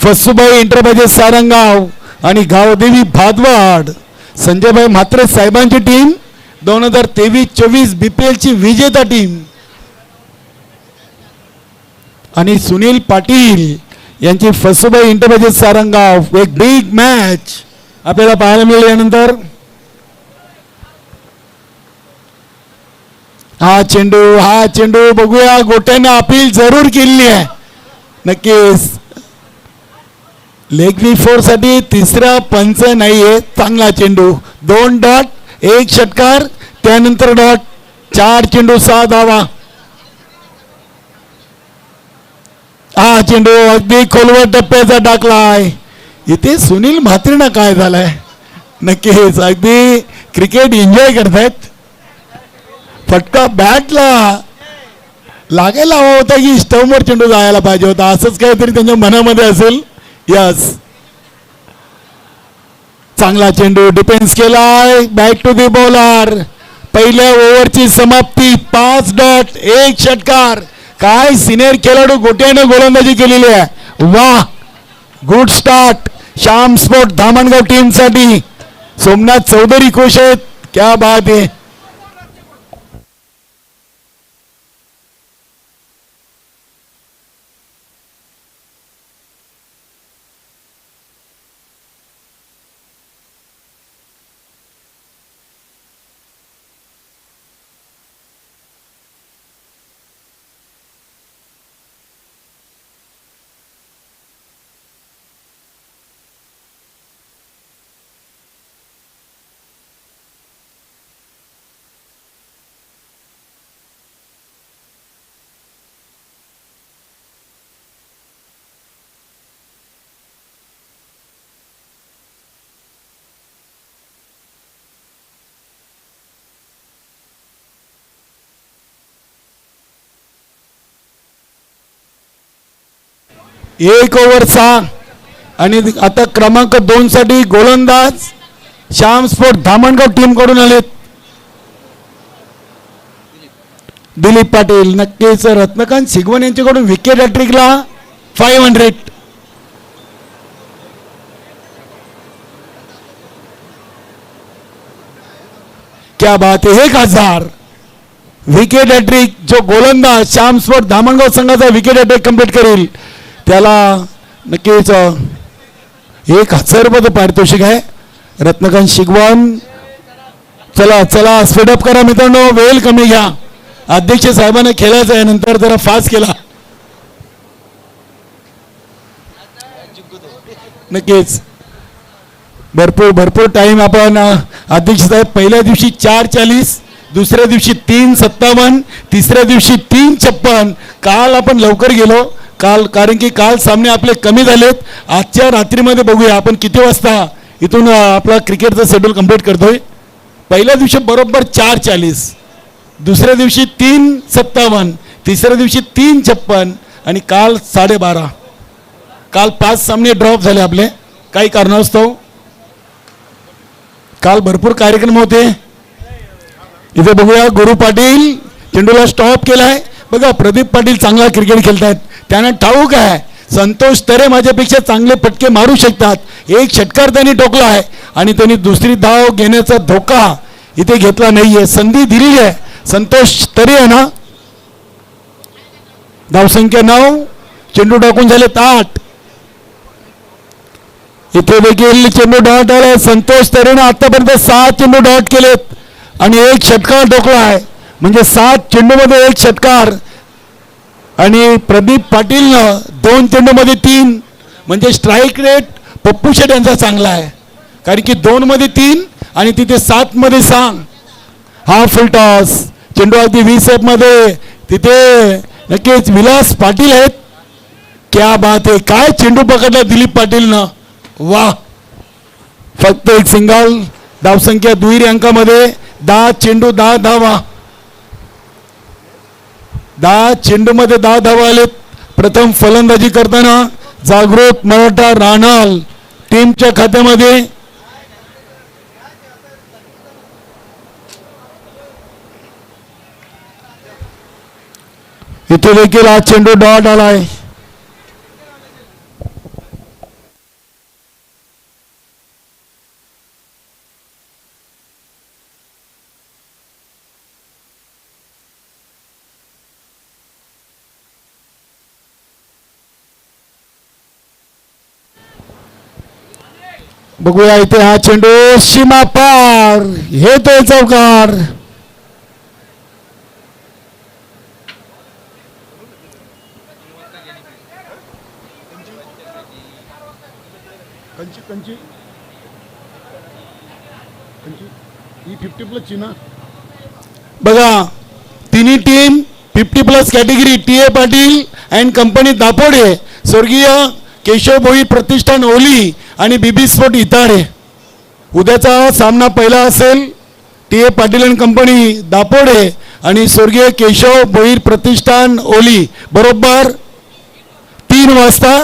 फसुबाई enterprises Sarangaon आणि गावदेवी भादवाड. संजयभाई म्हात्रे साहेबांची team 2023-24 BPL ची विजेता टीम आणि सुनील पाटील यांची फसुबाई इंटरप्राइजेस सारंगाव. एक बिग मॅच आपल्याला पाहायला मिळेल यानंतर. हा चेंडू बघूया. गोट्याने अपील जरूर केली आहे नक्कीच. लेग फोर साठी तिसरा पंच नाहीये. चांगला चेंडू. 2 डॉट 1 षटकार त्यानंतर डॉट. 4 चेंडू 6 धावा. हा चेंडू अगदी खोलवर टप्प्याचा टाकलाय. इथे सुनील म्हात्रेंना काय झालंय नक्कीच. अगदी क्रिकेट एन्जॉय करतायत. फटका बॅटला लागायला हवा होता की स्टंपवर चेंडू जायला पाहिजे होता असंच काहीतरी त्यांच्या मनामध्ये असेल. यस चांगला चेंडू डिफेन्स केलाय. Back to the bowler. पहिल्या ओव्हरची समाप्ती. 5 डॉट 1 षटकार. काय सिनियर खेळाडू गोट्यानं गोलंदाजी केलेली आहे. वाह good start Shyam sport Dhamangaon team साठी. सोमनाथ चौधरी खुश आहेत. क्या बात आहे. एक ओव्हरचा आणि आता क्रमांक 2 साठी गोलंदाज श्याम स्पोर्ट धामणगाव टीम कडून आलेत दिलीप पाटील. नक्कीच रत्नकांत शिगवण यांच्याकडून विकेट हॅट्रिकला 500. क्या बात आहे. 1000 विकेट हॅट्रिक. जो गोलंदाज श्याम स्पोर्ट धामणगाव संघाचा विकेट हॅट्रिक कंप्लीट करेल त्याला नक्कीच 1000 रुपये पारितोषिक आहे. रत्नकांत शिगवण. चला चला स्पीडअप करा मित्रांनो. वेळ कमी घ्या. अध्यक्ष साहेबांना खेळायचं आहे नंतर जरा फास्ट केला. नक्कीच भरपूर टाइम आपण. अध्यक्ष साहेब पहिल्या दिवशी 4:40, दुसऱ्या दिवशी 3:57, तिसऱ्या दिवशी 3:56. काल आपण लवकर गेलो कारण की काल सामने आपले कमी झालेत. आजच्या रात्रीमध्ये बघूया आपण किती वाजता इथून आपला क्रिकेटचा शेड्यूल कंप्लीट करतोय. पहिल्या दिवशी बरोबर 4:40, दुसऱ्या दिवशी 3:57, तिसऱ्या दिवशी 3:56 आणि काल 12:30. काल 5 सामने ड्रॉप झाले आपले काही कारणास्तव. काल भरपूर कार्यक्रम होते. इथे बघूया गुरु पाटील चेंडूला स्टॉप केलाय. बघा प्रदीप पाटील चांगला क्रिकेट खेळतायत. त्यांना ठाऊक आहे संतोष तरे माझ्यापेक्षा चांगले फटके मारू शकतात. 1 षटकार त्यांनी ठोकला आहे आणि त्यांनी दुसरी धाव घेण्याचा धोका इथे घेतला नाहीये. संधी दिलेली आहे. संतोष तरे आहे ना. धावसंख्या 9. चेंडू टाकून झाले 8. इथे देखील चेंडू डॉट आला. संतोष तरेनं आतापर्यंत 7 चेंडू डॉट केलेत आणि 1 षटकार ठोकला आहे. म्हणजे 7 चेंडूमध्ये 1 षटकार. आणि प्रदीप पाटीलनं 2 चेंडूमध्ये 3. म्हणजे स्ट्राईक रेट पप्पू शेट यांचा चांगला आहे कारण की 2 मध्ये 3 आणि तिथे 7 मध्ये 6. हा फुल टॉस. चेंडू अगदी 20 मध्ये. तिथे नक्कीच विलास पाटील आहेत. क्या बात आहे. काय चेंडू पकडला दिलीप पाटीलनं. वा. फक्त 1 सिंगल. धावसंख्या दुहेरी अंकामध्ये. 10 चेंडू 10 धावा. 10 चेंडूमध्ये 10 धावा आलेत. प्रथम फलंदाजी करताना जागृत मराठा राणाल टीमच्या खात्यामध्ये. इथे देखील हा चेंडू डॉट आलाय. बघूया इथे हा चेंडू सीमा पार, हे तो चौकार. बघा तिन्ही team 50+ category TA Patil and company Dapode, स्वर्गीय केशव भोई प्रतिष्ठान ओली आणि बीबी स्पोर्ट इताडे. उद्याचा सामना पहिला असेल TA Patil and company Dapode आणि स्वर्गीय केशव भोईर प्रतिष्ठान ओली. बरोबर 3 वाजता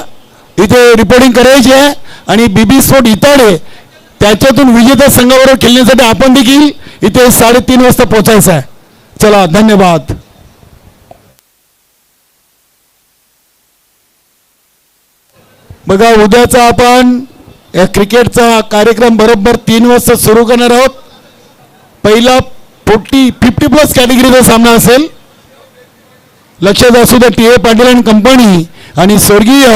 इथे रिपोर्टिंग करायची आहे आणि बीबी स्पोर्ट इताडे त्याच्यातून विजेता संघाबरोबर खेळण्यासाठी आपण देखील इथे 3:30 वाजता पोहोचायचं आहे. चला धन्यवाद. बघा उद्याचा आपण या क्रिकेटचा कार्यक्रम बरोबर 3 वाजता सुरू करणार आहोत. पहिला 50+ कॅटेगरीचा सामना असेल. लक्षात असू द्या टीए पाटील अँड कंपनी आणि स्वर्गीय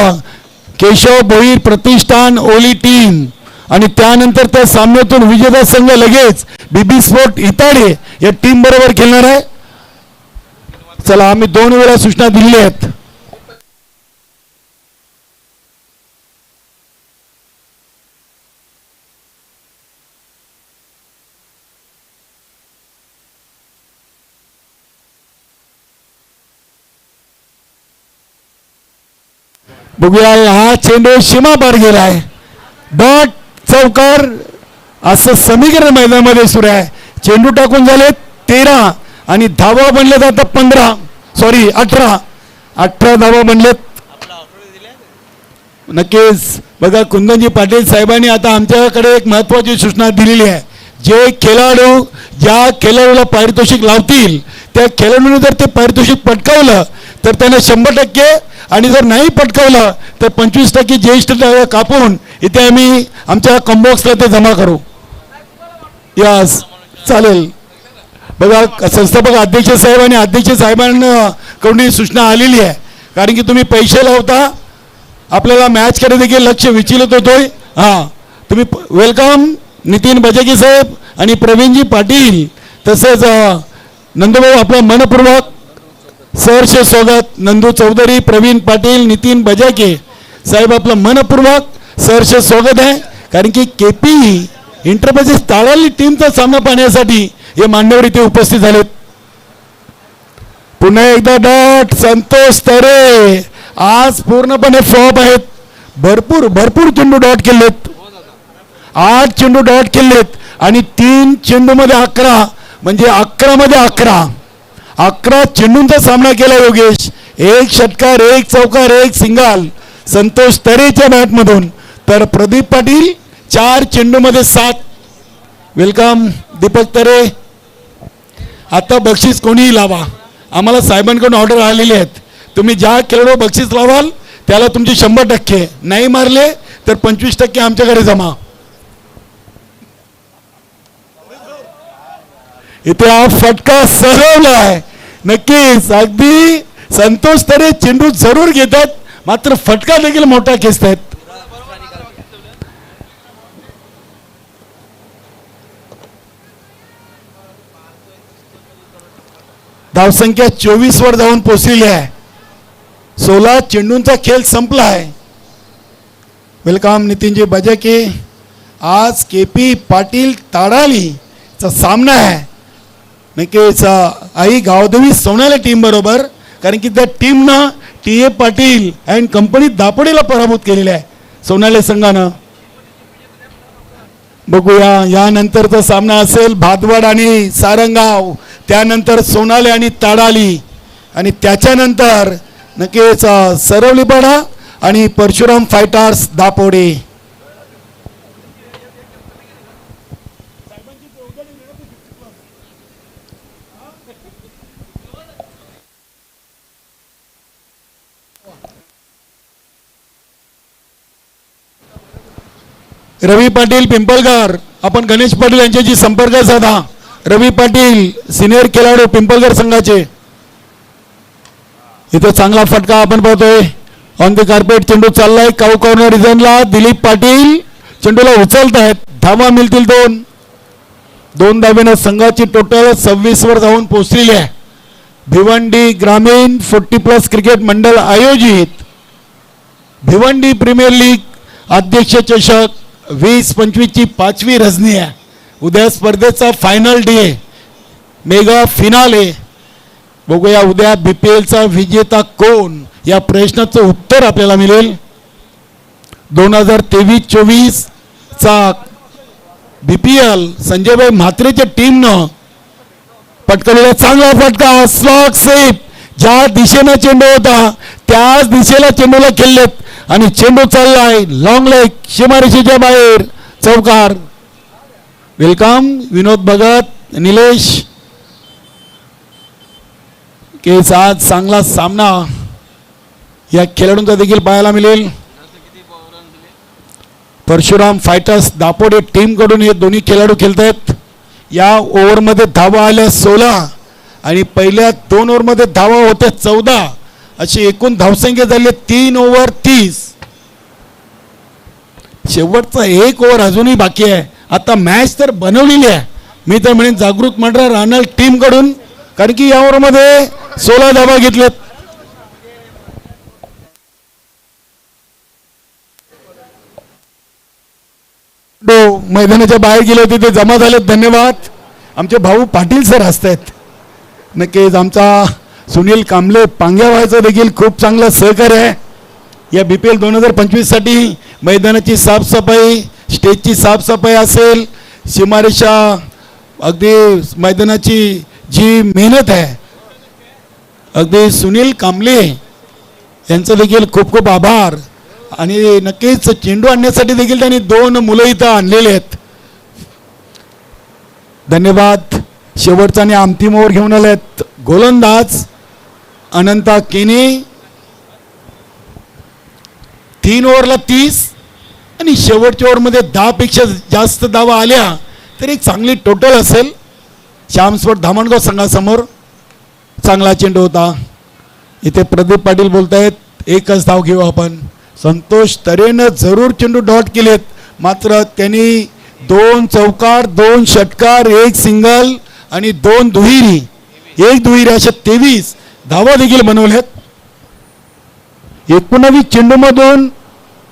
केशव भोईर प्रतिष्ठान ओली टीम आणि त्यानंतर त्या सामन्यातून विजेता संघ लगेच बीबी स्पोर्ट इताडे या टीम बरोबर खेळणार आहे. चला आम्ही 2 वेळा सूचना दिलेल्या आहेत. बघूया हा चेंडू सीमा पार गेलाय. डॉट चौकार असं समीकरण मैदानामध्ये सुरू आहे. चेंडू टाकून झाले 13 आणि धावा बनले आता 18 धावा बनलेत. नक्कीच बघा कुंदनजी पाटील साहेबांनी आता आमच्याकडे एक महत्त्वाची सूचना दिलेली आहे. जे खेळाडू ज्या खेळाडूला पारितोषिक लावतील त्या खेळाडूने जर ते पारितोषिक पटकावलं तर त्यांना 100% आणि जर नाही पटकावलं तर 25% ज्येष्ठ कापून इथे आम्ही आमच्या कॉम्बॉक्सला ते जमा करू. यस चालेल. बघा संस्थापक अध्यक्ष साहेब आणि अध्यक्ष साहेबांकडून सूचना आलेली आहे. कारण की तुम्ही पैसे लावता आपल्याला मॅचकडे देखील लक्ष विचलित होतोय. हां तुम्ही वेलकम नितीन बजाके साहेब आणि प्रवीणजी पाटील तसेच नंदूभाऊ आपलं मनपूर्वक सहर्ष स्वागत. नंदू चौधरी प्रवीण पाटील नितीन बजाके साहेब आपलं मनपूर्वक सहर्ष स्वागत आहे. कारण की केपी इंटरप्राइजेस ताळाली टीमचा सामना पाहण्यासाठी हे मान्यवर इथे उपस्थित झालेत. पुन्हा एकदा डॉट संतोष तरे आज पूर्णपणे फ्लॉप आहेत. भरपूर चेंडू डॉट केलेत. 8 चेंडू डॉट केलेत आणि 3 चेंडूमध्ये 11 म्हणजे 11 मध्ये 11 चेंडूंचा सामना केला योगेश. 1 षटकार 1 चौकार 1 सिंगल संतोष तरेच्या बॅटमधून. तर प्रदीप पाटील 4 चेंडूमध्ये 7. वेलकम दीपक तरे. आता बक्षीस कोणीही लावा. आम्हाला साहेबांकडून ऑर्डर आलेली आहेत. तुम्ही ज्या खेळाडू बक्षीस लावाल त्याला तुमचे 100%, नाही मारले तर 25% आमच्याकडे जमा. इथे हा फटका सरवलाय. नक्कीच अगदी संतोष तरे चेंडू जरूर घेतात मात्र फटका देखील मोठा खेचतायत. धावसंख्या 24 वर जाऊन पोहोचलेली आहे. 16 चेंडूंचा खेळ संपला आहे. वेलकम नितीनजी बजाके. आज केपी पाटील ताडालीचा सामना आहे. नक्कीच आई गावदेवी सोनाली टीम बरोबर. कारण की त्या टीमनं टीए पाटील अँड कंपनी दापोडेला पराभूत केलेले आहे सोनाली संघानं. बघूया यानंतरचा सामना असेल भादवाड आणि सारंगाव, त्यानंतर सोनाली आणि ताडाली आणि त्याच्यानंतर नक्कीच सरवलीपाडा आणि परशुराम फायटर्स दापोडे. रवी पाटील पिंपळगार. आपण गणेश पाटील यांच्याशी संपर्क साधा. रवी पाटील सिनियर खेळाडू पिंपळगार संघाचे. इथे चांगला फटका आपण पाहतोय. ऑन द कार्पेट चेंडू चाललाय काऊ कॉर्नर रिजनला. दिलीप पाटील चेंडूला उचलतायत, धावा मिळतील 2 धावेनं संघाची टोटल 26 वर जाऊन पोहोचलेली आहे. भिवंडी ग्रामीण 40+ क्रिकेट मंडळ आयोजित भिवंडी प्रीमियर लीग अध्यक्ष चषक 20-25 ची 5वी रजनी आहे. उद्या स्पर्धेचा फायनल डे, मेगा फिनाले. बघूया उद्या BPLचा विजेता कोण, या प्रश्नाचं उत्तर आपल्याला मिळेल. 2023-24 चा BPL संजयभाई म्हात्रेच्या टीमनं पटकवलेला चांगला फटका, स्लॉग सेफ. ज्या दिशेनं चेंडू होता त्याच दिशेला चेंडूला खेळलेत आणि चेंडू चाललाय लॉंग लेग, सीमारेषेच्या बाहेर, चौकार. वेलकम विनोद भगत, निलेश केस. आज चांगला सामना या खेळाडूंचा देखील पाहायला मिळेल. परशुराम फायटर्स दापोडे टीम कडून हे दोन्ही खेळाडू खेळत आहेत. या ओव्हरमध्ये धावा आल्या 16 आणि पहिल्या 2 ओव्हरमध्ये धावा होत्या 14. अशी एकूण धावसंख्या झाली 3 ओव्हर 30. शेवटचा 1 ओव्हर अजूनही बाकी आहे. आता मॅच तर बनवलेली आहे. मी तर म्हणेन जागृत मंडळ राहणार टीम कडून, कारण की या ओव्हरमध्ये 16 धावा घेतल्यात. मैदानाच्या बाहेर गेले होते ते जमा झाले. धन्यवाद. आमचे भाऊ पाटील सर असतात. नक्कीच आमचा सुनील कांबळे पांग्या व्हायचं देखील खूप चांगलं सहकार्य आहे. या BPL 2025 साठी मैदानाची साफसफाई, स्टेजची साफसफाई असेल, सीमारेषा, अगदी मैदानाची जी मेहनत आहे, अगदी सुनील कांबळे यांचं देखील खूप खूप आभार. आणि नक्कीच चेंडू आणण्यासाठी देखील त्यांनी 2 मुलं इथं आणलेले आहेत. धन्यवाद. शेवटचा आणि अंतिम ओव्हर घेऊन आलेत गोलंदाज अनंता केने. 3 ओव्हरला 30 आणि शेवटच्या ओव्हरमध्ये 10 पेक्षा जास्त धावा आल्या तर एक चांगली टोटल असेल. श्यामस्पोर्ट धामणगाव संघासमोर चांगला चेंडू होता. इथे प्रदीप पाटील बोलतायत, एकच धाव घेऊ आपण. संतोष तरेनं जरूर चेंडू डॉट केलेत, मात्र त्यांनी 2 चौकार, 2 षटकार, 1 सिंगल आणि 2 दुहेरी, 1 दुहेरी अशा 23 धावा देखील बनवल्यात. 19 चेंडूमधून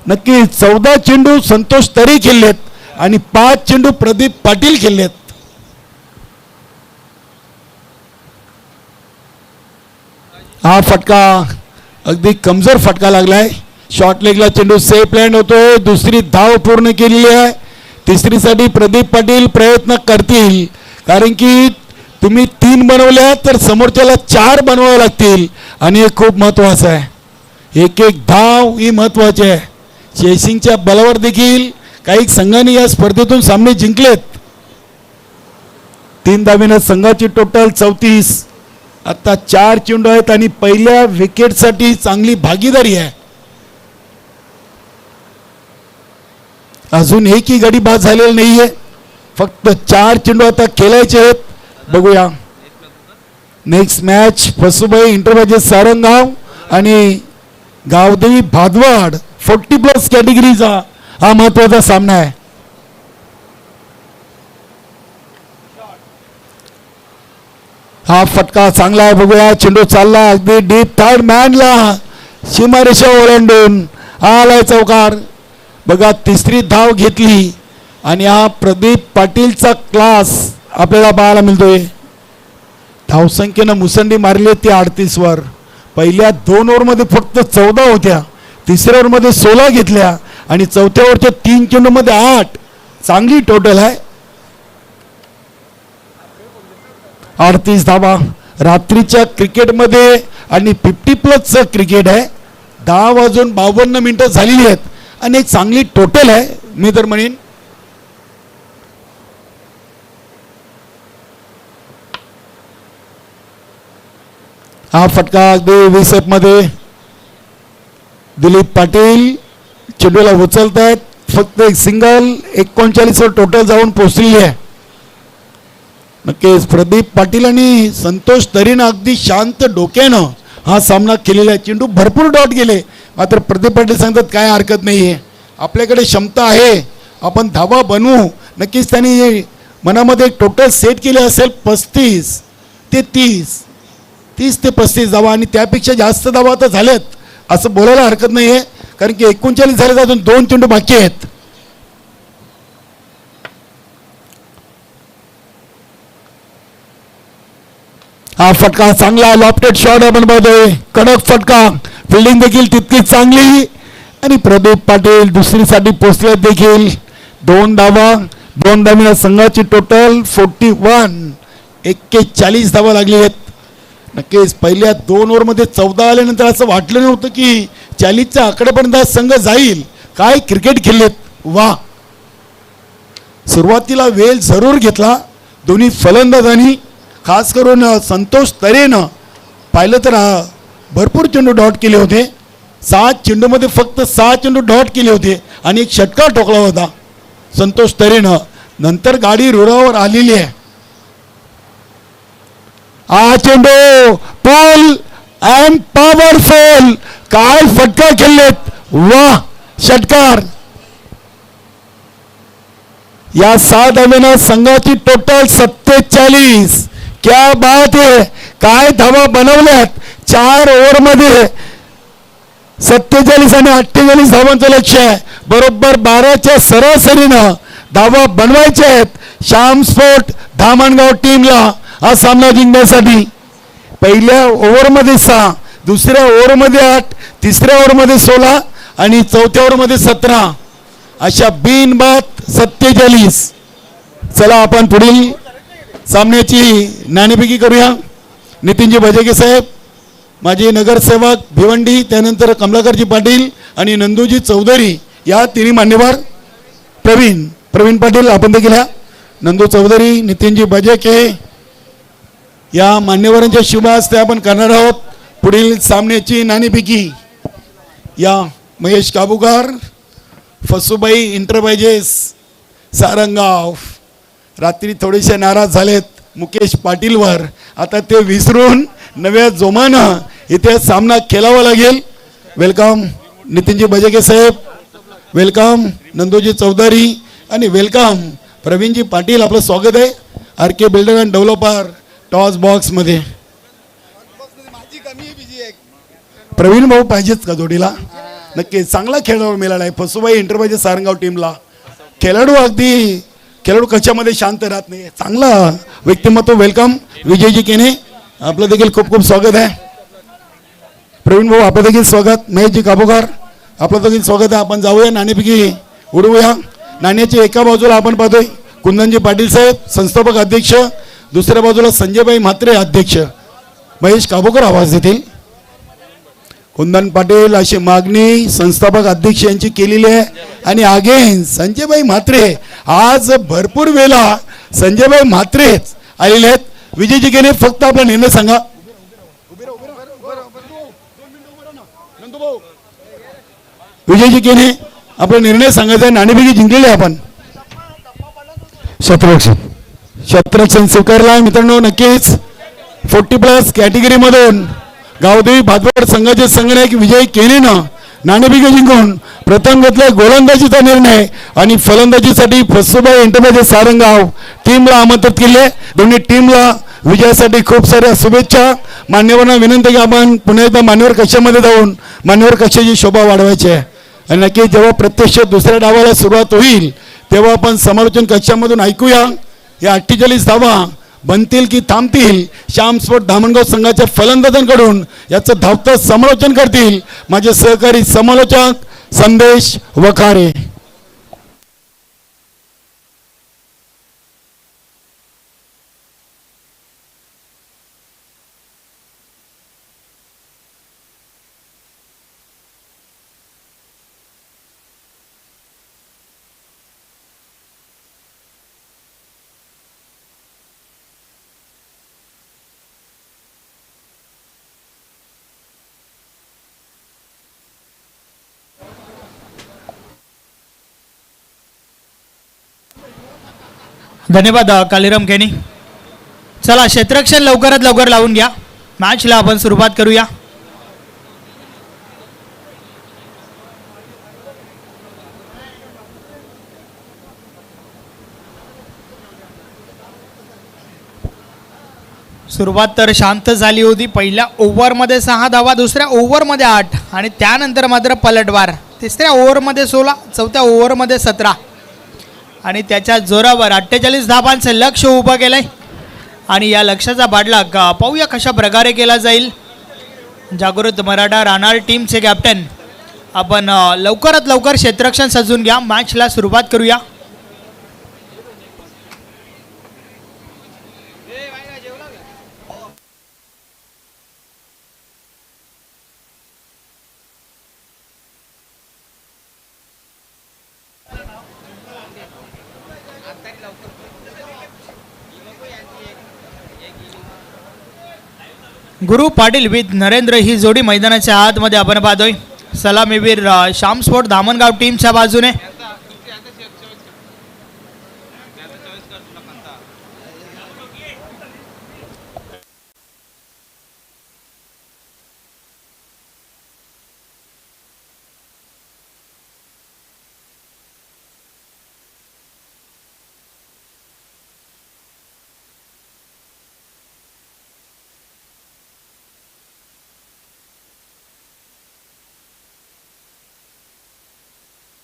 नक्की 14 चेंडू संतोष तरे खेळलेत आणि 5 चेंडू प्रदीप पाटील खेळलेत. हा फटका अगदी कमजोर फटका लागलाय. शॉर्ट लेगला चेंडू सेफ लँड होतोय. दुसरी धाव पूर्ण केलेली आहे. तिसरीसाठी प्रदीप पाटील प्रयत्न करतील, कारण की तुम्ही 3 बनवल्या तर समोरच्याला 4 बनवावे लागतील आणि हे खूप महत्वाचं आहे. एक धाव ही महत्वाची आहे. चेसिंगच्या बलावर देखील काही संघांनी या स्पर्धेतून सामने जिंकलेत. 3 धावेनं संघाची टोटल 34. आता 4 चेंडू आहेत आणि पहिल्या विकेटसाठी चांगली भागीदारी आहे. अजून एकही गडी बाद झालेला नाहीये. फक्त 4 चेंडू आता खेळायचे आहेत. बघूया नेक्स्ट मॅच फसुबाई इंटरव्हायझर सारंगाव आणि गावदेवी भादवाड 40+ कॅटेगरीचा हा महत्वाचा सामना आहे. हा फटका चांगला आहे. बघूया चेंडू चालला अगदी डीप थर्ड मॅनला, सीमारेषा ओलांडून आलाय चौकार. बघा तिसरी धाव घेतली आणि हा प्रदीप पाटीलचा क्लास आपल्याला पाहायला मिळतोय. धावसंख्येनं मुसंडी मारली ती 38 वर. पहिल्या 2 ओव्हरमध्ये फक्त 14 होत्या, तिसऱ्या ओव्हरमध्ये 16 घेतल्या आणि चौथ्या ओव्हरच्या 3 चेंडूमध्ये 8. चांगली टोटल आहे. 38 धावा. रात्रीच्या क्रिकेटमध्ये आणि 50+ क्रिकेट आहे. 10 वाजून 52 मिनिटं झालेली आहेत आणि एक चांगली टोटल आहे. मी तर म्हणेन हा फटका अगदी 20 मध्ये दिलीप पाटील चेंडूला उचलत आहेत. फक्त एक सिंगल 39 वर टोटल जाऊन पोहोचलेली आहे. नक्कीच प्रदीप पाटील आणि संतोष तरीनं अगदी शांत डोक्यानं हा सामना केलेला आहे. चेंडू भरपूर डॉट गेले, मात्र प्रदीप पाटील सांगतात काय हरकत नाही आहे, आपल्याकडे क्षमता आहे आपण धावा बनवू. नक्कीच त्यांनी मनामध्ये टोटल सेट केले असेल 35 ते 30 ते 35 धावा आणि त्यापेक्षा जास्त धावा तर झाल्यात असं बोलायला हरकत नाही आहे, कारण की 39 झाले, अजून 2 चेंडू बाकी आहेत. हा फटका चांगला लॉफ्टेड शॉट आपण बघतोय, कडक फटका, फिल्डिंग देखील तितकीच चांगली आणि प्रदीप पाटील दुसरीसाठी पोचले देखील. 2 धावा संघाची टोटल 41 धावा लागली आहेत. नक्कीच पहिल्या 2 ओव्हरमध्ये 14 आल्यानंतर असं वाटलं नव्हतं की 40च्या आकड्यापर्यंत संघ जाईल. काय क्रिकेट खेळलेत, वा. सुरुवातीला वेळ जरूर घेतला दोन्ही फलंदाजांनी, खास करून संतोष तरेनं पाहिलं तर भरपूर चेंडू डॉट केले होते. 7 चेंडूमध्ये फक्त 6 चेंडू डॉट केले होते आणि एक षटकार ठोकला होता संतोष तरेनं. नंतर गाडी रुळावर आलेली आहे. हा चेंडू पुल अँड पॉवरफुल, काय फटका खेळलेत, वा. षटकार. या 6 धावेनं संघाची टोटल 47. क्या बात आहे, काय धावा बनवल्यात 4 ओव्हरमध्ये. 47 आणि 48 धावांचं लक्ष आहे. बरोबर 12च्या सरासरीनं धावा बनवायच्या आहेत श्याम स्पोर्ट धामणगाव टीमला हा सामना जिंकण्यासाठी. पहिल्या ओव्हरमध्ये 6, दुसऱ्या ओव्हरमध्ये 8, तिसऱ्या ओव्हरमध्ये 16 आणि चौथ्या ओव्हरमध्ये 17, अशा बिनबाद 47. चला आपण पुढील सामन्याची नाणेफेकी करूया. नितीनजी भजेके साहेब, माजी नगरसेवक भिवंडी, त्यानंतर कमलाकरजी पाटील आणि नंदूजी चौधरी या तिन्ही मान्यवर. प्रवीण पाटील आपण देखील या. नंदू चौधरी, नितीनजी भजेके या मान्यवरांच्या शुभ हस्ते आपण करणार आहोत पुढील सामन्याची नाणेफेकी. या महेश काबूकर, फसुबाई इंटरप्राइजेस सारंगाव, रात्री थोडेसे नाराज झालेत मुकेश पाटीलवर, आता ते विसरून नव्या जोमानं इथे सामना खेळावा लागेल. वेलकम नितीनजी भजेके साहेब, वेलकम नंदूजी चौधरी आणि वेलकम प्रवीणजी पाटील. आपलं स्वागत आहे RK builder and developer toss बॉक्समध्ये. प्रवीण भाऊ पाहिजेच का जोडीला? नक्की चांगला खेळाडू मिळाला आहे फसुबाई इंटरप्राइजेस सारंगाव टीमला. खेळाडू कशामध्ये शांत राहत नाही, चांगला व्यक्तिमत्व. वेलकम विजयजी केने, आपलं देखील खूप खूप स्वागत आहे. प्रवीण भाऊ आपलं देखील स्वागत. महेशजी काबूकर आपलं देखील स्वागत आहे. आपण जाऊया नाणेफेकी उडवूया. नाण्याच्या एका बाजूला आपण पाहतोय कुंदनजी पाटील साहेब संस्थापक अध्यक्ष, दुसऱ्या बाजूला संजयभाई म्हात्रे अध्यक्ष. महेश काबूकर आवाज देतील. कुंदन पाटील अशी मागणी संस्थापक अध्यक्ष यांची केलेली आहे आणि अगेन संजयभाई म्हात्रे. आज भरपूर वेळा संजयभाई म्हात्रेच आलेले आहेत. विजयजी केने फक्त आपला निर्णय सांगा. विजयजी केने आपला निर्णय सांगायचा आहे. नाणेफेकी जिंकलेली आहे आपण. शत्रक्षण स्वीकारला मित्रांनो. नक्कीच 40+ कॅटेगरीमधून गावदेवी भातवाड संघाचे संघनायक विजय केनेनं नाणेफेकी जिंकून प्रथम घेतला गोलंदाजीचा निर्णय आणि फलंदाजीसाठी फसुबाई इंटरप्राइजेस सारंगाव टीमला आमंत्रित केले. दोन्ही टीमला विजयासाठी खूप साऱ्या शुभेच्छा. मान्यवरांना विनंती की आपण पुन्हा एकदा मान्यवर कक्षामध्ये जाऊन मान्यवर कक्षाची शोभा वाढवायची आहे आणि नक्की जेव्हा प्रत्यक्ष दुसऱ्या डावाला सुरुवात होईल तेव्हा आपण समालोचन कक्षामधून ऐकूया या 48 धावा बनतील की थांबतील. श्याम स्पोर्ट धामणगाव संघाच्या फलंदाजांकडून याचं धावतं समालोचन करतील माझे सहकारी समालोचक संदेश वखारे. धन्यवाद कालीराम केनी. चला क्षेत्ररक्षण लवकरात लवकर लावून घ्या. मॅचला आपण सुरुवात करूया. सुरुवात तर शांत झाली होती. पहिल्या ओव्हरमध्ये 6 धावा, दुसऱ्या ओव्हरमध्ये 8 आणि त्यानंतर मात्र पलटवार. तिसऱ्या ओव्हरमध्ये 16, चौथ्या ओव्हरमध्ये 17 आणि त्याच्या जोरावर 48 धावांचं लक्ष उभं केलंय. आणि या लक्षाचा बाडला पाहूया कशा प्रकारे केला जाईल. जागृत मराठा राहणार टीमचे कॅप्टन आपण लवकरात लवकर क्षेत्ररक्षण सजून घ्या. मॅचला सुरुवात करूया. गुरु पाटील विथ नरेंद्र ही जोडी मैदानाच्या आतमध्ये आपण पाहतोय. सलामीवीर श्याम स्पोर्ट धामणगाव टीमच्या बाजूने.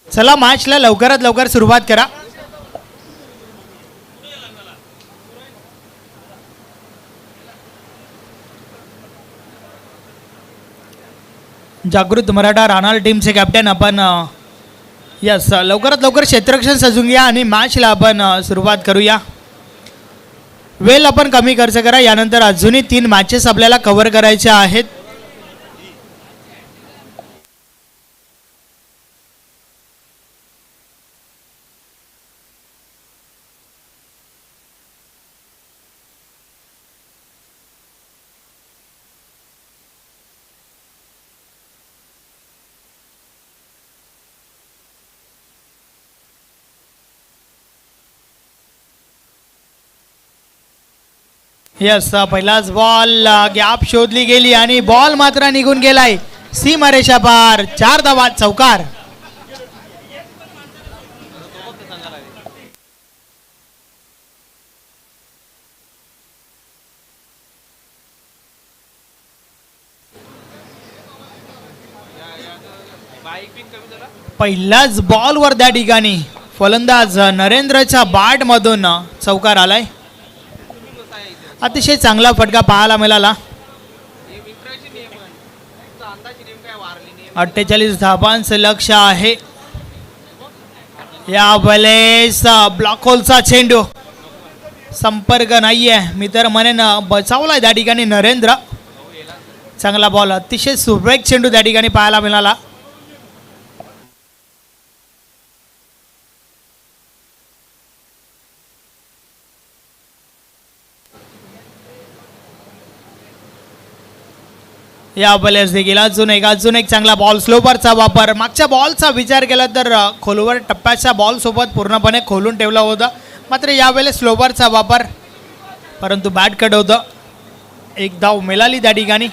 चला मॅचला लवकरात लवकर सुरुवात करा. जागृत मराठा राहणार टीमचे कॅप्टन आपण यस लवकरात लवकर क्षेत्ररक्षण सजून घ्या आणि मॅचला आपण सुरुवात करूया. वेळ आपण कमी खर्च करा. यानंतर अजूनही 3 मॅचेस आपल्याला कव्हर करायच्या आहेत. यस पहिलाच बॉल गॅप शोधली गेली आणि बॉल मात्र निघून गेलाय सीमारेषा पार. 4 धावा चौकार. पहिल्याच बॉलवर त्या ठिकाणी फलंदाज नरेंद्रच्या बॅट मधून चौकार आलाय. अतिशय चांगला फटका पाहायला मिळाला. 48 धावांचं लक्ष आहे. या वेळेस ब्लॉक होलचा चेंडू संपर्क नाहीये. मी तर म्हणेन बचावलाय त्या ठिकाणी नरेंद्र. चांगला बॉल, अतिशय सुरेख चेंडू त्या ठिकाणी पाहायला मिळाला. या बॉलर्स देखील अजून एक चांगला बॉल. स्लोपरचा वापर. मागच्या बॉलचा विचार केला तर खोलवर टप्प्याच्या बॉल सोबत पूर्णपणे खोलून ठेवला होता. मात्र यावेळेस स्लोपरचा वापर, परंतु बॅट कट होतं. 1 धाव मिळाली त्या ठिकाणी.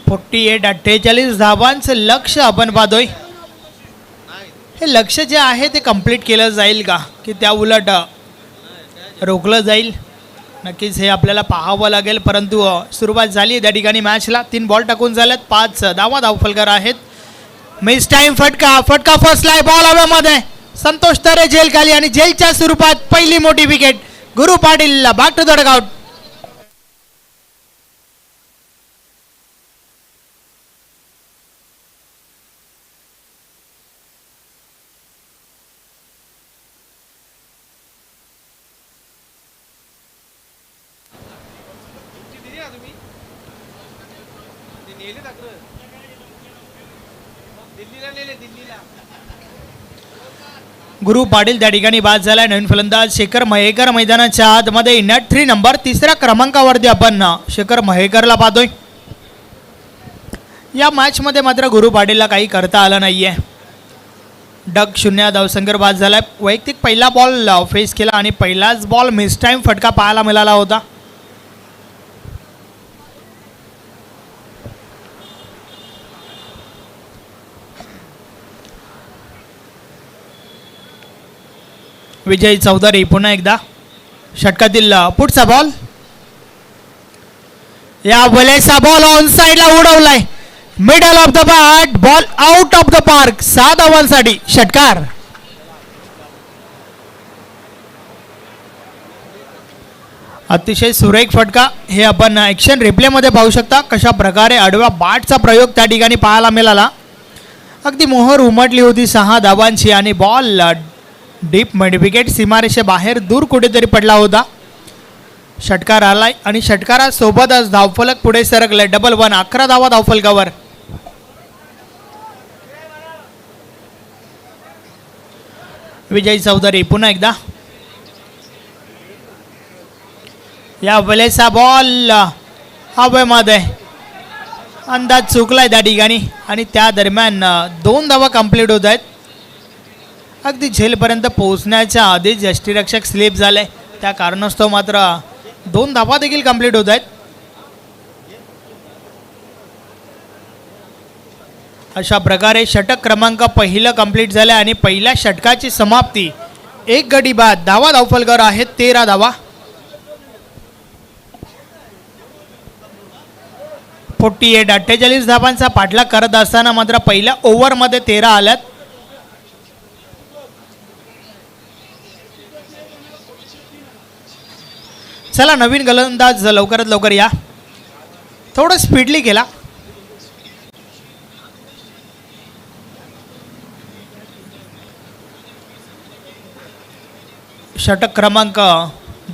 48 धावांचं लक्ष आपण पाहतोय. हे लक्ष जे आहे ते कंप्लीट केलं जाईल का की त्या उलट रोखलं जाईल, नक्कीच हे आपल्याला पाहावं लागेल. परंतु सुरुवात झाली आहे त्या ठिकाणी मॅचला. 3 बॉल टाकून झाल्यात. 5 धावा धावफलकर आहेत. मिस टाइम फटका फसलाय बॉल हवेमध्ये. संतोष तरे जेल खाली आणि जेलच्या स्वरूपात पहिली मोठी wicket. Guru Patil back to the dugout. Guru Patil त्या ठिकाणी बाद झालाय. नवीन फलंदाज शेखर महेकर मैदानाच्या आतमध्ये. नेट 3 नंबर 3ऱ्या क्रमांकावरती आपण शेखर महेकरला पाहतोय. या मॅच मध्ये मात्र गुरु पाटीलला काही करता आलं नाहीये. डग 0 धावसंख्येवर बाद झालाय. वैयक्तिक पहिला बॉल फेस केला आणि पहिलाच बॉल मिस टाइम फटका पाहायला मिळाला होता. विजय चौधरी पुन्हा एकदा षटकातील पुढचा बॉल, या वेळेचा बॉल ऑन साइडला उडवलाय, middle of the bat, ball out of the park. 6 धावांसाठी षटकार. अतिशय सुरेख फटका. हे आपण ॲक्शन रिप्लेमध्ये पाहू शकता कशा प्रकारे आडव्या बॅटचा प्रयोग त्या ठिकाणी पाहायला मिळाला. अगदी मोहर उमटली होती 6 धावांची आणि बॉल डीप मिडविकेट सीमारेषेबाहेर दूर कुठेतरी पडला होता. षटकार आलाय आणि षटकारासोबतच धावफलक पुढे सरकलाय. डबल 1, 11 धावा धावफलकावर. विजय चौधरी पुन्हा एकदा, या वेळेचा बॉल हवेमध्ये, अंदाज चुकलाय त्या ठिकाणी आणि त्या दरम्यान 2 धावा कंप्लीट होत आहेत. अगदी झेलपर्यंत पोहोचण्याच्या आधीच यष्टीरक्षक स्लिप झाले, त्या कारणास्तव मात्र 2 धावा देखील कंप्लीट होत आहेत. अशा प्रकारे षटक क्रमांक पहिलं कंप्लीट झालं आणि पहिल्या षटकाची समाप्ती. 1 गडी बाद. धावा धावफलकावर आहेत 13 धावा. 48 धावांचा पाठलाग करत असताना मात्र पहिल्या ओव्हरमध्ये 13 आल्यात. चला नवीन गोलंदाज लवकरात लवकर या. थोडं स्पीडली केला. षटक क्रमांक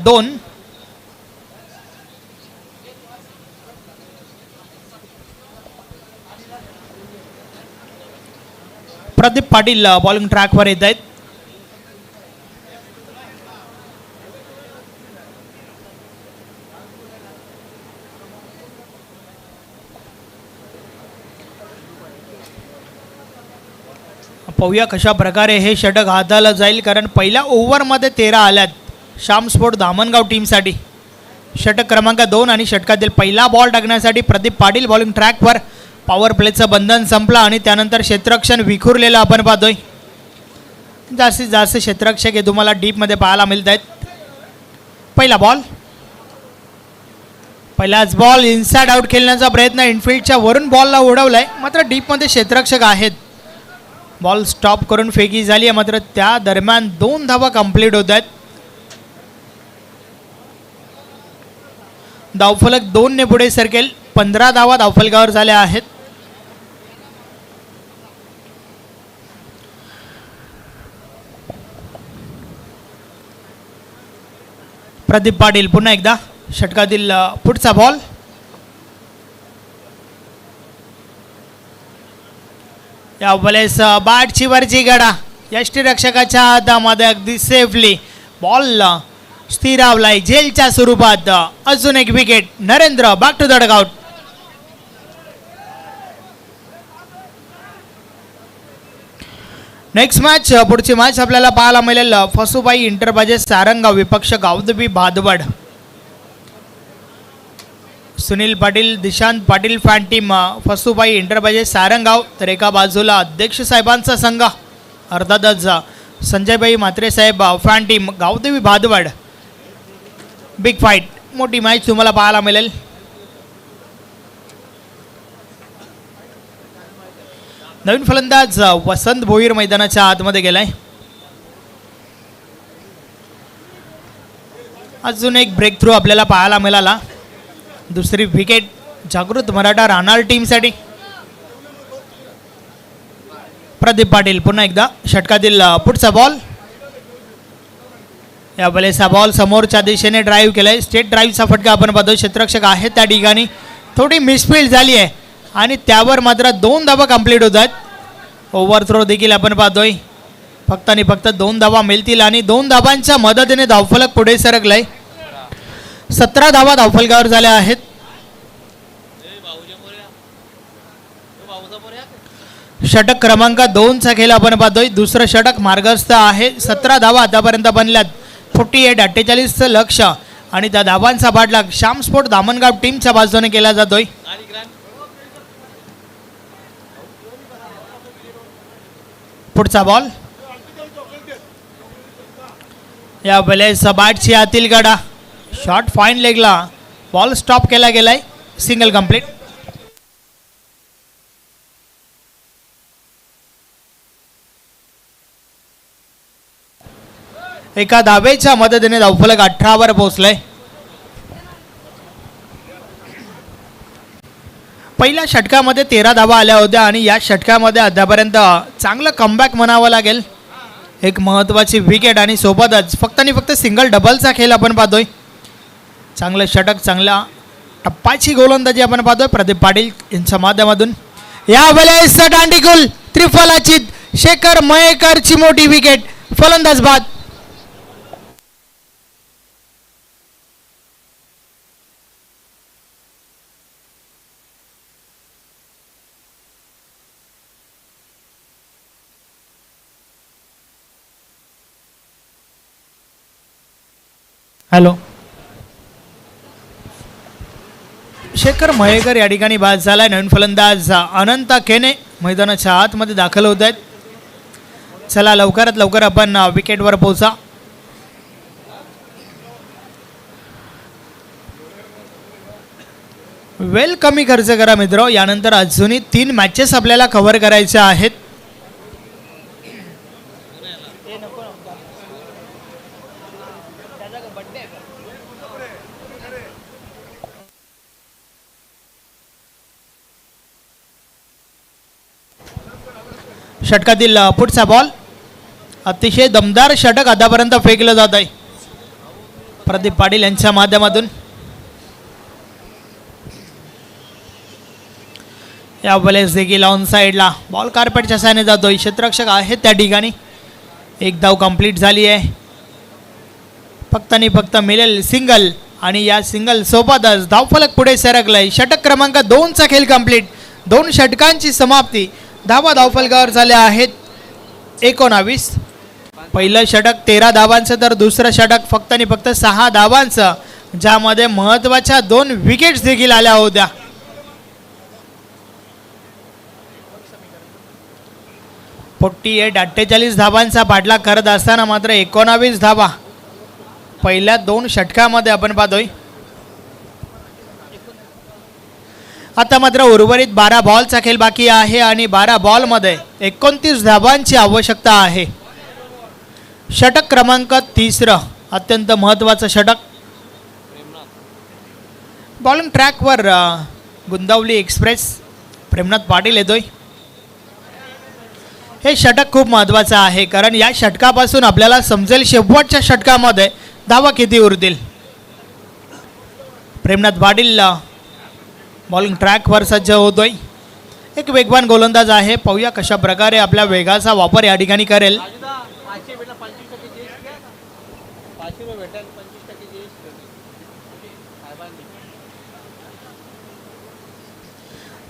2, प्रदीप पाटील बॉलिंग ट्रॅकवर येत आहेत. पाहूया कशा प्रकारे हे षटक हाताला जाईल, कारण पहिल्या ओव्हरमध्ये 13 आल्यात श्याम स्पोर्ट धामणगाव टीमसाठी. षटक क्रमांक 2 आणि षटकातील पहिला बॉल टाकण्यासाठी प्रदीप पाटील बॉलिंग ट्रॅकवर. पॉवर प्लेचं बंधन संपलं आणि त्यानंतर क्षेत्ररक्षण विखुरलेलं आपण पाहतोय. जास्तीत जास्त क्षेत्ररक्षक हे तुम्हाला डीपमध्ये पाहायला मिळत आहेत. पहिला बॉल, पहिलाच बॉल इनसाइड आउट खेळण्याचा प्रयत्न, इनफिल्डच्या वरून बॉलला उडवलाय, मात्र डीपमध्ये क्षेत्ररक्षक आहेत. बॉल स्टॉप करून फेकी झाली आहे, मात्र त्या दरम्यान 2 धावा कंप्लीट होत आहेत. धावफलक 2 ने पुढे सरकेल. 15 धावा धावफलकावर झाल्या आहेत. प्रदीप पाटील पुन्हा एकदा. षटकातील पुढचा बॉल, या वेळेस बॅटची वरची गडा यष्टीरक्षकाच्या हातामध्ये अगदी सेफली बॉल स्थिरावलाय झेलच्या स्वरूपात. अजून एक wicket. Narendra back to the dugout. Next match, पुढची मॅच आपल्याला पाहायला मिळेल फसुबाई इंटरबाजेस सारंगाव विपक्ष गावदेवी भादवड. सुनील पाटील, दिशांत पाटील फॅन टीम फसुबाई इंटरबाजेस सारंगाव, तर एका बाजूला अध्यक्ष साहेबांचा संघ अर्थातच संजयभाई म्हात्रे साहेब fan team Gavdevi Bhadwad. Big fight, मोठी मॅच तुम्हाला पाहायला मिळेल. नवीन फलंदाज वसंत भोईर मैदानाच्या आतमध्ये गेलाय. अजून एक ब्रेक थ्रू आपल्याला पाहायला मिळाला. दुसरी विकेट जागृत मराठा राहणार टीमसाठी. प्रदीप पाटील पुन्हा एकदा. षटकातील पुढचा बॉल, या वेळेचा बॉल समोरच्या दिशेने ड्राईव्ह केलाय. स्टेट ड्राईव्हचा फटका आपण पाहतो. क्षेत्ररक्षक आहेत त्या ठिकाणी. थोडी मिसफील्ड झाली आहे आणि त्यावर मात्र 2 धावा कंप्लीट होत आहेत. ओव्हर थ्रो देखील आपण पाहतोय. फक्त आणि फक्त 2 धावा मिळतील आणि 2 धावांच्या मदतीने धावफलक पुढे सरकलाय. 17 धावा धावफलकावर झाल्या आहेत. षटक क्रमांक 2चा खेळ आपण पाहतोय. दुसरं षटक मार्गस्थ आहे. 17 धावा आतापर्यंत बनल्यात. 48-48चं लक्ष आणि त्या धावांचा पाठलाग श्याम स्पोर्ट धामणगाव टीमच्या बाजूने केला जातोय. पुढचा बॉल, या वेळेस बाटची आतील गडा शॉट फाईन लेगला बॉल स्टॉप केला गेलाय. Single complete. एका धावेच्या मदतीने धावफलक 18 वर पोहोचलाय. पहिल्या षटकामध्ये 13 धावा आल्या होत्या आणि या षटकामध्ये अद्यापर्यंत चांगलं कमबॅक म्हणावं लागेल. एक महत्त्वाची विकेट आणि सोबतच फक्त आणि फक्त सिंगल डबलचा खेळ आपण पाहतोय. चांगलं षटक, चांगला टप्पाची गोलंदाजी आपण पाहतोय प्रदीप पाटील यांच्या माध्यमातून. यावेळेस दांडीकुल त्रिफलाची शेखर मयेकरची मोठी विकेट. फलंदाज बाद. हॅलो. शेखर मयेकर या ठिकाणी बाद झालाय. नवीन फलंदाज अनंत केने मैदानाच्या आतमध्ये दाखल होत आहेत. चला लवकरात लवकर आपण विकेटवर पोहोचा. वेल कमी खर्च करा मित्र. यानंतर अजूनही 3 मॅचेस आपल्याला कव्हर करायच्या आहेत. षटकातील पुढचा बॉल. अतिशय दमदार षटक आतापर्यंत फेकलं जात आहे प्रदीप पाटील यांच्या माध्यमातून. या वेळेस देखील ऑन साईडला बॉल कार्पेटच्या साहाय्याने जातोय. क्षेत्ररक्षक आहेत त्या ठिकाणी. एक धाव कंप्लीट झाली आहे. फक्त आणि फक्त मिळेल सिंगल आणि या सिंगल सोबतच धावफलक पुढे सरकलाय. षटक क्रमांक 2चा खेळ कंप्लीट. 2 षटकांची समाप्ती. धावा धावफलकावर झाल्या आहेत 19. पहिलं षटक 13 धावांचं तर दुसरं षटक फक्त आणि फक्त 6 धावांचं, ज्यामध्ये महत्त्वाच्या 2 विकेट्स देखील आल्या होत्या. फोर्टी 48 धावांचा पाठलाग करत असताना मात्र 19 धावा पहिल्या 2 षटकामध्ये आपण पाहतोय. आता मात्र उर्वरित 12 बॉलचा खेळ बाकी आहे आणि 12 बॉलमध्ये 29 धावांची आवश्यकता आहे. षटक क्रमांक 3 अत्यंत महत्त्वाचं षटक. बॉलिंग ट्रॅकवर गुंदावली एक्सप्रेस प्रेमनाथ पाटील येतोय. हे षटक खूप महत्त्वाचं आहे कारण या षटकापासून आपल्याला समजेल शेवटच्या षटकामध्ये धावा किती उरतील. प्रेमनाथ पाटील बॉलिंग ट्रॅकवर सज्ज होतोय. एक वेगवान गोलंदाज आहे. पाहूया कशा प्रकारे आपल्या वेगाचा वापर या ठिकाणी करेल.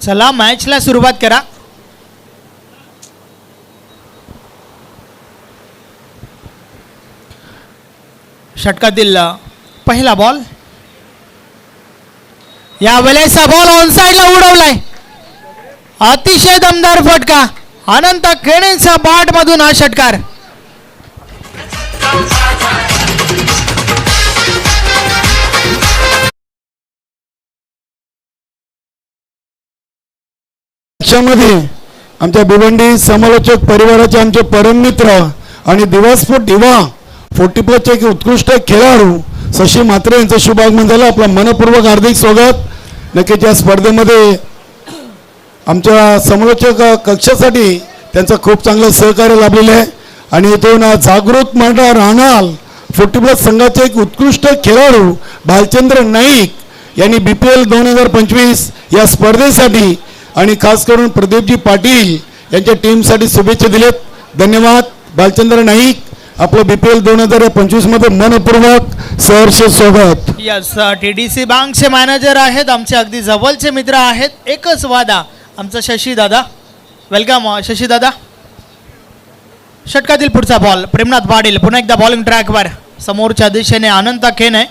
चला मॅचला सुरुवात करा. षटकातील पहिला बॉल. या वेळेचा बॉल ऑन साइडला उडवलाय. अतिशय दमदार फटका. अनंत केणेंचा बॅट मधून हा षटकार. मध्ये आमच्या भिवंडी समालोचक परिवाराचे आमचे परम मित्र आणि दिवसभर दिवा 40+ एक उत्कृष्ट खेळाडू शशी म्हात्रे यांचं शुभागमन झालं. आपलं मनपूर्वक हार्दिक स्वागत. नक्कीच या स्पर्धेमध्ये आमच्या समालोचक कक्षासाठी त्यांचं खूप चांगलं सहकार्य लाभलेलं आहे. आणि इथून जागृत मंडळ राहणार 40+ संघाचे एक उत्कृष्ट खेळाडू भालचंद्र नाईक यांनी BPL 2025 या स्पर्धेसाठी आणि खास करून प्रदीपजी पाटील यांच्या टीमसाठी शुभेच्छा दिलेत. धन्यवाद भालचंद्र नाईक. आपलं BPL 2025 मध्ये मनपूर्वक सहर्ष स्वागत. यस, TDC बँकचे मॅनेजर आहेत, आमचे अगदी जवळचे मित्र आहेत. एकच वादा आमचा शशी दादा. वेलकम शशी दादा. षटकातील पुढचा बॉल. प्रेमनाथ पाटील पुन्हा एकदा बॉलिंग ट्रॅकवर. समोरच्या दिशेने अनंत केने.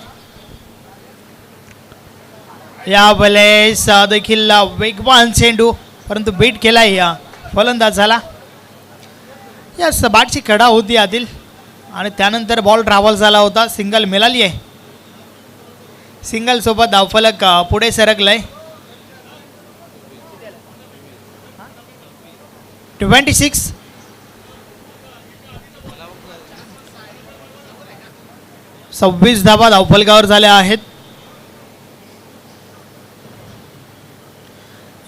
या वेळेस देखील वेगवान चेंडू परंतु बीट केलाय या फलंदाजाला. या सबाटची कडा होती आतील आणि त्यानंतर बॉल ट्रॅव्हल झाला होता, सिंगल मिळाली आहे. सिंगल सोबत धावफलक पुढे सरकलंय. 26 26 धावा धावफलकावर झाल्या आहेत.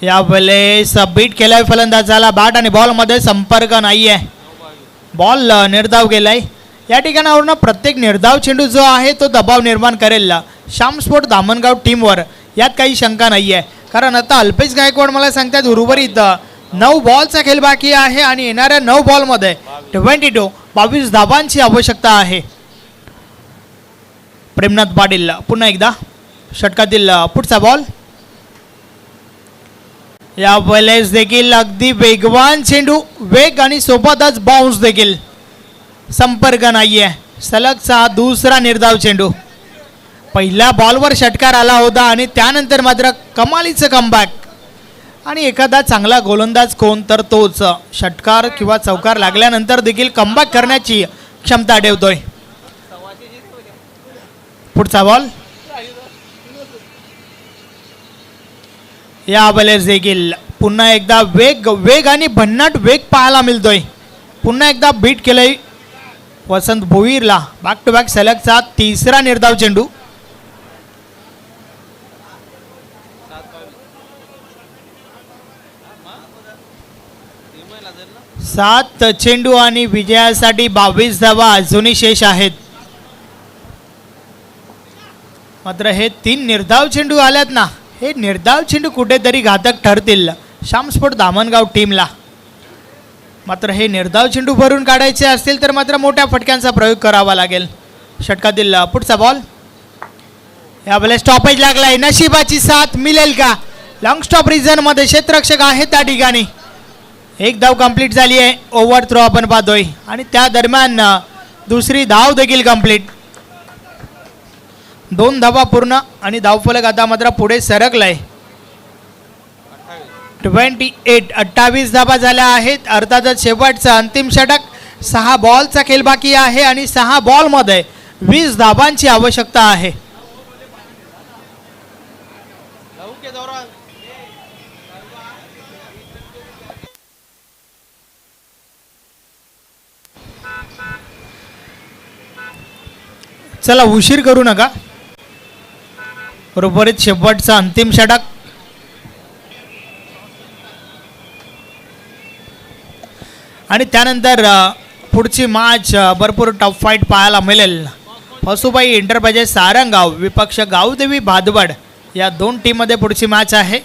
यावेळेस बीट केलाय फलंदाजाला. बॅट आणि बॉलमध्ये संपर्क नाही आहे. बॉल निर्धाव गेलाय. या ठिकाणावरून प्रत्येक निर्धाव चेंडू जो आहे तो दबाव निर्माण करेल श्याम स्पोर्ट धामणगाव टीमवर, यात काही शंका नाही आहे. कारण आता अल्पेश गायकवाड मला सांगतात उर्वरित 9 बॉलचा खेळ बाकी आहे आणि येणाऱ्या 9 बॉलमध्ये 22 धावांची आवश्यकता आहे. प्रेमनाथ पाटील पुन्हा एकदा षटकातील पुढचा बॉल. या वेळेस देखील अगदी वेगवान चेंडू, वेग आणि सोबतच बाउन्स देखील. संपर्क नाहीये. सलगचा दुसरा निर्धाव चेंडू. पहिल्या बॉलवर षटकार आला होता आणि त्यानंतर मात्र कमालीचं कमबॅक. आणि एखादा चांगला गोलंदाज कोण तर तोच. षटकार किंवा चौकार लागल्यानंतर देखील कमबॅक करण्याची क्षमता ठेवतोय. पुढचा बॉल. या वेळेस देखील पुन्हा एकदा वेग आणि भन्नाट वेग पाहायला मिळतोय. पुन्हा एकदा बीट केलंय वसंत भोईरला. बॅक टू बॅक सलगचा तिसरा निर्धाव चेंडू. सात चेंडू आणि विजयासाठी 22 धावा अजूनही शेष आहेत. मात्र हे 3 निर्धाव चेंडू आल्यात ना, हे निर्धाव चेंडू कुठेतरी घातक ठरतील श्याम स्पोर्ट धामणगाव टीमला. मात्र हे निर्धाव चेंडू भरून काढायचे असतील तर मात्र मोठ्या फटक्यांचा प्रयोग करावा लागेल. षटकातील पुढचा बॉल. यावेळेस स्टॉपेज लागलाय. नशिबाची साथ मिळेल का? लॉंग स्टॉप रिझन मध्ये क्षेत्ररक्षक आहेत त्या ठिकाणी. एक धाव कंप्लीट झाली आहे. ओव्हर थ्रो आपण पाहतोय आणि त्या दरम्यान दुसरी धाव देखील कंप्लीट. 2 धावा पूर्ण आणि धावफलक आता मात्र पुढे सरकलाय. 28 धावा झाल्या आहेत. अर्थातच शेवटचं अंतिम षटक. 6 बॉलचा खेळ बाकी आहे आणि 6 बॉलमध्ये 20 धावांची आवश्यकता आहे. चला उशीर करू नका. बरोबरच शेवटचं अंतिम षटक. आणि त्यानंतर पुढची मॅच भरपूर टफ फाईट पाहायला मिळेल. फसुबाई एंटरप्राइजेस सारंगाव विपक्ष गावदेवी भादवड या 2 टीममध्ये पुढची मॅच आहे.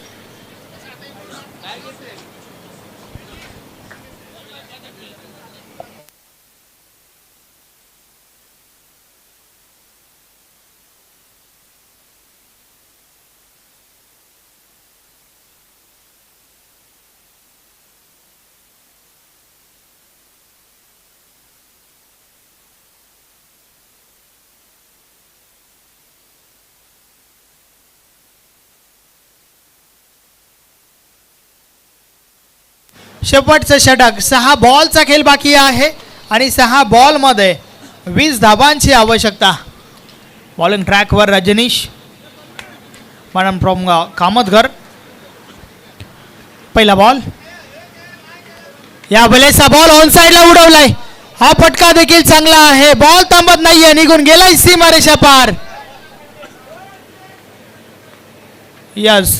शेवटचं षटक. 6 बॉलचा खेळ बाकी आहे आणि 6 बॉलमध्ये 20 धावांची आवश्यकता. बॉलिंग ट्रॅकवर रजनीश मॅडम फ्रॉम कामतघर. पहिला बॉल. या वेळेस बॉल ऑन साइडला उडवलाय. हा फटका देखील चांगला आहे. बॉल थांबत नाहीये, निघून गेलाय सीमारेषा पार. यस,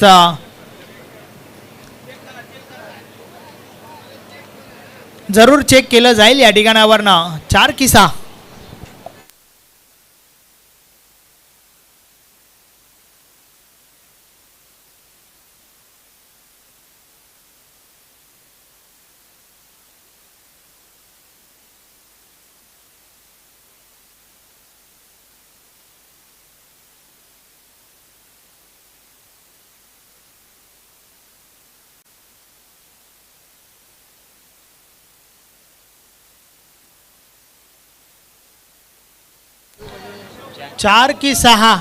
जरूर चेक केलं जाईल या ठिकाणावरनं. 4 की 6. चार की 6.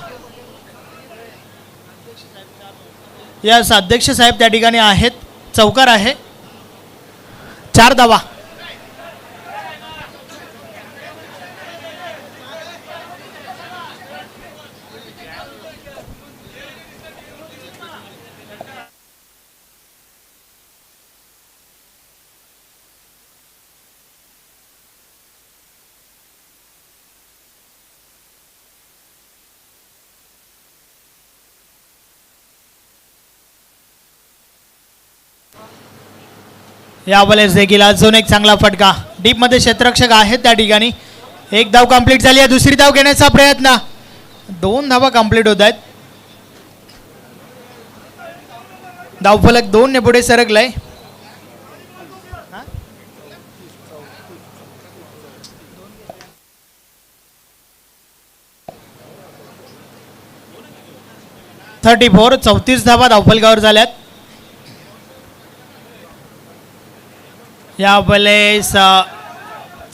यस, अध्यक्ष साहेब त्या ठिकाणी आहेत. चौकार आहे. 4 धावा. या बॉलेस देखील अजून एक चांगला फटका. डीपमध्ये क्षेत्ररक्षक आहेत त्या ठिकाणी. एक धाव कंप्लीट झाली आहे. दुसरी धाव घेण्याचा प्रयत्न. 2 धावा कंप्लीट होत आहेत. धावफलक 2 ने पुढे सरकलाय. .34 34 धावा धावफलकावर झाल्यात. या वेळेस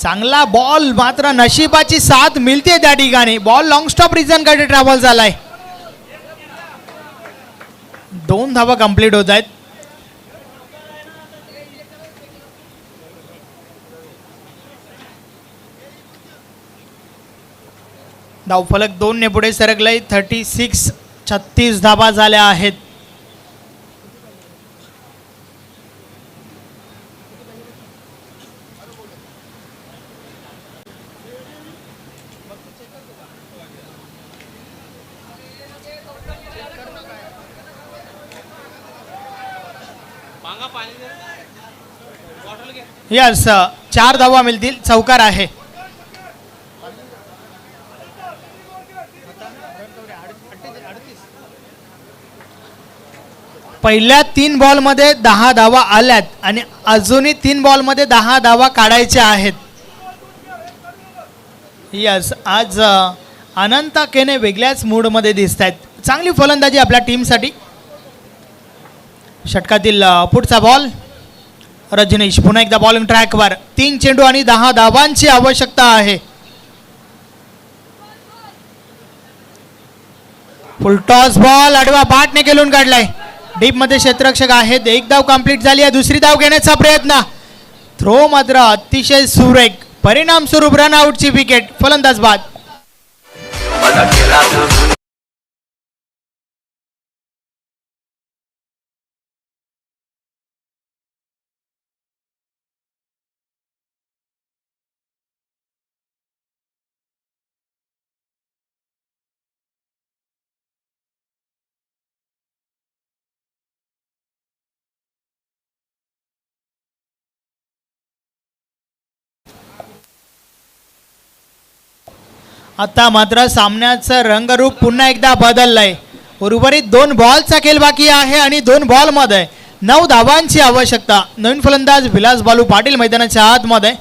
चांगला बॉल, मात्र नशिबाची साथ मिळते त्या ठिकाणी. बॉल लॉंग स्टॉप रिजन कडे ट्रॅव्हल झालाय. 2 धावा कंप्लीट होत आहेत. धावफलक 2 ने पुढे सरकलाय. 36 धावा झाल्या आहेत. यस 4 धावा मिळतील. चौकार आहे. पहिल्या 3 बॉलमध्ये 10 धावा आल्यात आणि अजूनही 3 बॉलमध्ये 10 धावा काढायच्या आहेत. यस आज अनंता केने वेगळ्याच मूडमध्ये दिसत आहेत. चांगली फलंदाजी आपल्या टीमसाठी. षटकातील पुढचा बॉल. रजनीश पुन्हा एकदा बॉलिंग ट्रॅकवर. 3 चेंडू आणि 10 धावांची आवश्यकता आहे. फुल टॉस बॉल आडवा बाटने खेळून काढलाय. डीप मध्ये क्षेत्ररक्षक आहेत. 1 धाव कंप्लीट झाली आहे. दुसरी धाव घेण्याचा प्रयत्न. थ्रो मात्र अतिशय सुरेख. परिणाम स्वरूप रन आउटची विकेट. फलंदाज बाद. आता मात्र सामन्याचं रंगरूप पुन्हा एकदा बदललंय. उर्वरित 2 बॉलचा खेळ बाकी आहे आणि 2 बॉलमध्ये 9 धावांची आवश्यकता. नवीन फलंदाज विलास बालू पाटील मैदानाच्या आतमध्ये.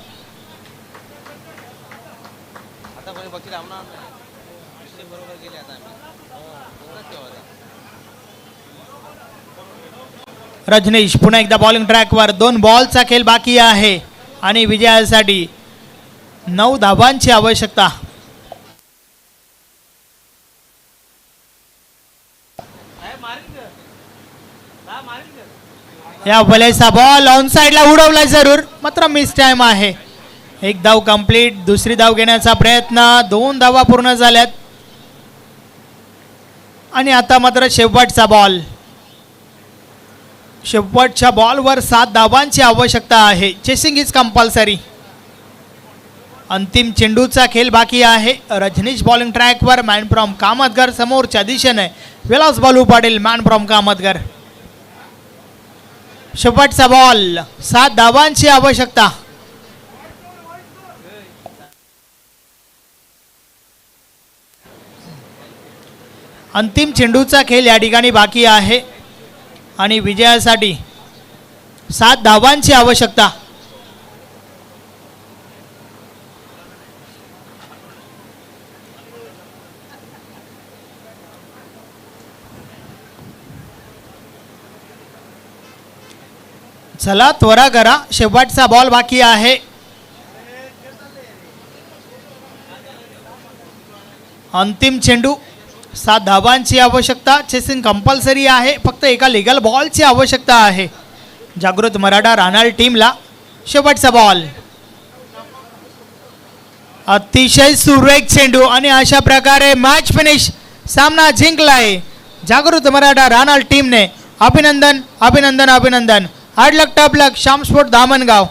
रजनीश पुन्हा एकदा बॉलिंग ट्रॅकवर. 2 बॉलचा खेळ बाकी आहे आणि विजयासाठी 9 धावांची आवश्यकता. या भलेसा बॉल ऑन साइडला उडवलाय जरूर, मात्र मिस टाइम आहे. 1 धाव कंप्लीट. दुसरी धाव घेण्याचा प्रयत्न. 2 धावा पूर्ण झाल्यात आणि आता मात्र शेवटचा बॉल. शेवटच्या बॉलवर 7 धावांची आवश्यकता आहे. Chasing is compulsory. अंतिम चेंडूचा खेळ बाकी आहे. रजनीश बॉलिंग ट्रॅकवर. मॅन फ्रॉम कामतगर समोरच्या दिशेने विलास बालू पाटील मॅन फ्रॉम कामतगर. शेवटचा बॉल. 7 धावांची आवश्यकता. अंतिम चेंडूचा खेळ या ठिकाणी बाकी आहे आणि विजयासाठी 7 धावांची आवश्यकता. चला त्वरा करा. शेवटचा बॉल बाकी आहे. अंतिम चेंडू. 7 धावांची आवश्यकता. चेसिंग कंपल्सरी आहे. फक्त एका लीगल बॉलची आवश्यकता आहे जागृत मराठा रानाळ टीमला. शेवटचा बॉल. अतिशय सुरेख चेंडू आणि अशा प्रकारे मॅच फिनिश. सामना जिंकलाय जागृत मराठा रानाळ टीमने. अभिनंदन अभिनंदन अभिनंदन. हार्ड लक टफ लक. श्याम स्पोर्ट धामणगाव.